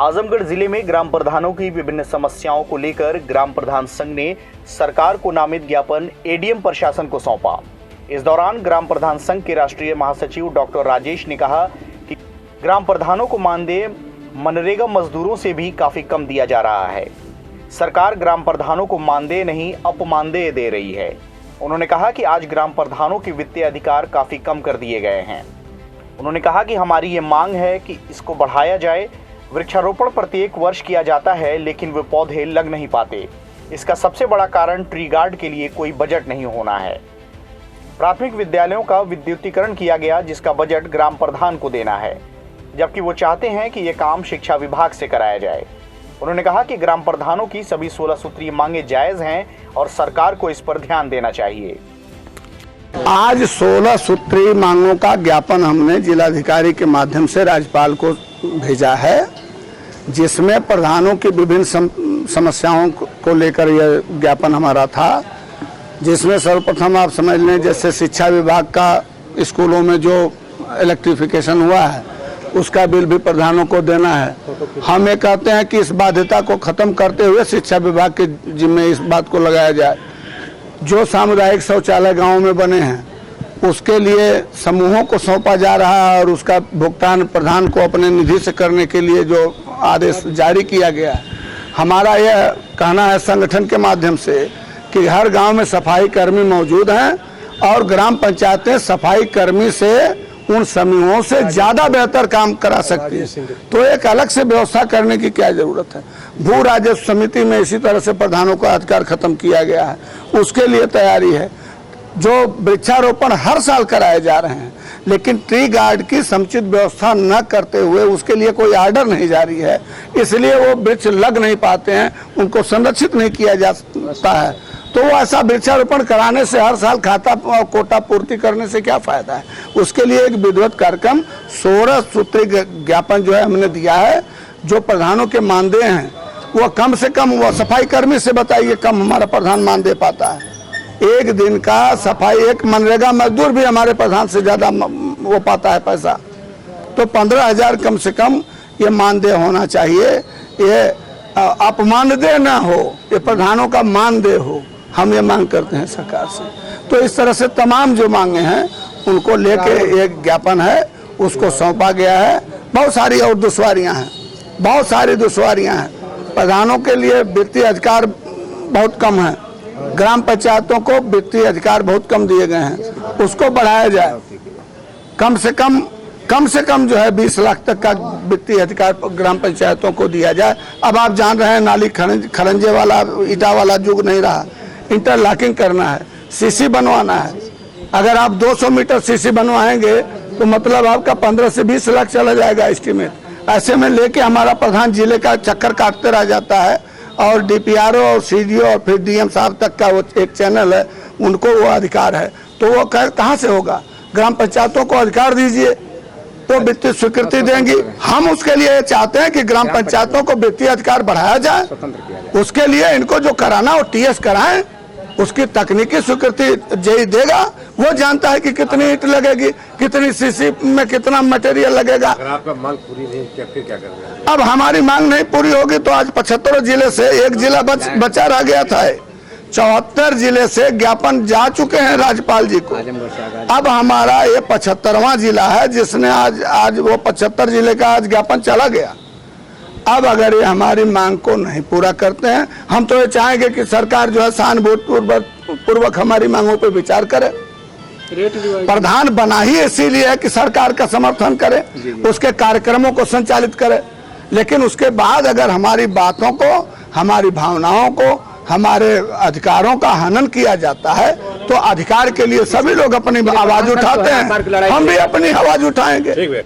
आजमगढ़ जिले में ग्राम प्रधानों की विभिन्न समस्याओं को लेकर ग्राम प्रधान संघ ने सरकार को नामित ज्ञापन एडीएम प्रशासन को सौंपा। इस दौरान ग्राम प्रधान संघ के राष्ट्रीय महासचिव डॉक्टर राजेश ने कहा कि ग्राम प्रधानों को मानदेय मनरेगा मजदूरों से भी काफी कम दिया जा रहा है। सरकार ग्राम प्रधानों को मानदेय नहीं अपमानदेय दे रही है। उन्होंने कहा कि आज ग्राम प्रधानों के वित्तीय अधिकार काफी कम कर दिए गए हैं। उन्होंने कहा कि हमारी ये मांग है कि इसको बढ़ाया जाए। वृक्षारोपण प्रत्येक वर्ष किया जाता है, लेकिन वे पौधे लग नहीं पाते। इसका सबसे बड़ा कारण ट्री गार्ड के लिए कोई बजट नहीं होना है। प्राथमिक विद्यालयों का विद्युतीकरण किया गया, जिसका बजट ग्राम प्रधान को देना है, जबकि वो चाहते हैं कि ये काम शिक्षा विभाग से कराया जाए। उन्होंने कहा कि ग्राम प्रधानों की सभी 16 सूत्रीय मांगे जायज हैं और सरकार को इस पर ध्यान देना चाहिए। आज 16 सूत्रीय मांगों का ज्ञापन हमने जिलाधिकारी के माध्यम से राज्यपाल को भेजा है, जिसमें प्रधानों की विभिन्न समस्याओं को लेकर यह ज्ञापन हमारा था। जिसमें सर्वप्रथम आप समझ लें, जैसे शिक्षा विभाग का स्कूलों में जो इलेक्ट्रिफिकेशन हुआ है उसका बिल भी प्रधानों को देना है। हम ये कहते हैं कि इस बाध्यता को खत्म करते हुए शिक्षा विभाग के जिम्मे इस बात को लगाया जाए। जो सामुदायिक शौचालय गाँव में बने हैं उसके लिए समूहों को सौंपा जा रहा है और उसका भुगतान प्रधान को अपने निधि से करने के लिए जो आदेश जारी किया गया है। हमारा यह कहना है संगठन के माध्यम से कि हर गांव में सफाई कर्मी मौजूद हैं और ग्राम पंचायतें सफाई कर्मी से उन समूहों से ज़्यादा बेहतर काम करा सकती है। तो एक अलग से व्यवस्था करने की क्या जरूरत है। भू राजस्व समिति में इसी तरह से प्रधानों का अधिकार खत्म किया गया है, उसके लिए तैयारी है। जो वृक्षारोपण हर साल कराए जा रहे हैं, लेकिन ट्री गार्ड की समुचित व्यवस्था न करते हुए उसके लिए कोई आर्डर नहीं जारी है, इसलिए वो वृक्ष लग नहीं पाते हैं, उनको संरक्षित नहीं किया जाता है। तो वो ऐसा वृक्षारोपण कराने से, हर साल खाता कोटा पूर्ति करने से क्या फायदा है। उसके लिए एक विधिवत कार्यक्रम 16 सूत्रीय ज्ञापन जो है हमने दिया है। जो प्रधानों के मानदेय हैं वो कम से कम, वो सफाई कर्मी से बताइए कम हमारा प्रधान मानदेय पाता है। एक दिन का सफाई, एक मनरेगा मजदूर भी हमारे प्रधान से ज़्यादा वो पाता है पैसा। तो 15,000 कम से कम ये मानदेय होना चाहिए। ये अपमानदेय ना हो, ये प्रधानों का मानदेय हो। हम ये मांग करते हैं सरकार से। तो इस तरह से तमाम जो मांगे हैं उनको लेके एक ज्ञापन है, उसको सौंपा गया है। बहुत सारी और दुश्वारियाँ हैं, बहुत सारी दुश्वारियाँ हैं। प्रधानों के लिए वित्तीय अधिकार बहुत कम है, ग्राम पंचायतों को वित्तीय अधिकार बहुत कम दिए गए हैं, उसको बढ़ाया जाए। कम से कम जो है 20 लाख तक का वित्तीय अधिकार ग्राम पंचायतों को दिया जाए। अब आप जान रहे हैं नाली खरंजे वाला, ईटा वाला युग नहीं रहा। इंटरलॉकिंग करना है, सीसी बनवाना है। अगर आप 200 मीटर सीसी बनवाएंगे तो मतलब आपका 15 से 20 लाख चला जाएगा एस्टीमेट। ऐसे में लेके हमारा प्रधान जिले का चक्कर काटते रह जाता है और डीपीआरओ और सीडीओ और फिर डीएम साहब तक का वो एक चैनल है, उनको वो अधिकार है। तो वो कहाँ से होगा। ग्राम पंचायतों को अधिकार दीजिए तो वित्तीय स्वीकृति देंगी। हम उसके लिए चाहते हैं कि ग्राम पंचायतों को वित्तीय अधिकार बढ़ाया जाए। उसके लिए इनको जो कराना हो टीएस कराएं, उसकी तकनीकी स्वीकृति जेई देगा। वो जानता है कि कितनी ईंट लगेगी, कितनी सीसी में कितना मटेरियल लगेगा। अगर आपका मांग पूरी नहीं क्या फिर क्या करेंगे? अब हमारी मांग नहीं पूरी होगी तो आज 75 जिले से एक जिला बचा रह गया था। 74 जिले से ज्ञापन जा चुके हैं राज्यपाल जी को। अब हमारा ये 75वां जिला है जिसने आज वो 75 जिले का आज ज्ञापन चला गया। अब अगर ये हमारी मांग को नहीं पूरा करते हैं, हम तो ये चाहेंगे कि सरकार जो है सहानुभूतिपूर्वक हमारी मांगों पर विचार करे। प्रधान बना ही इसीलिए है कि सरकार का समर्थन करे, उसके कार्यक्रमों को संचालित करे। लेकिन उसके बाद अगर हमारी बातों को, हमारी भावनाओं को, हमारे अधिकारों का हनन किया जाता है तो अधिकार के लिए सभी लोग अपनी आवाज उठाते हैं। हम भी अपनी आवाज उठाएंगे।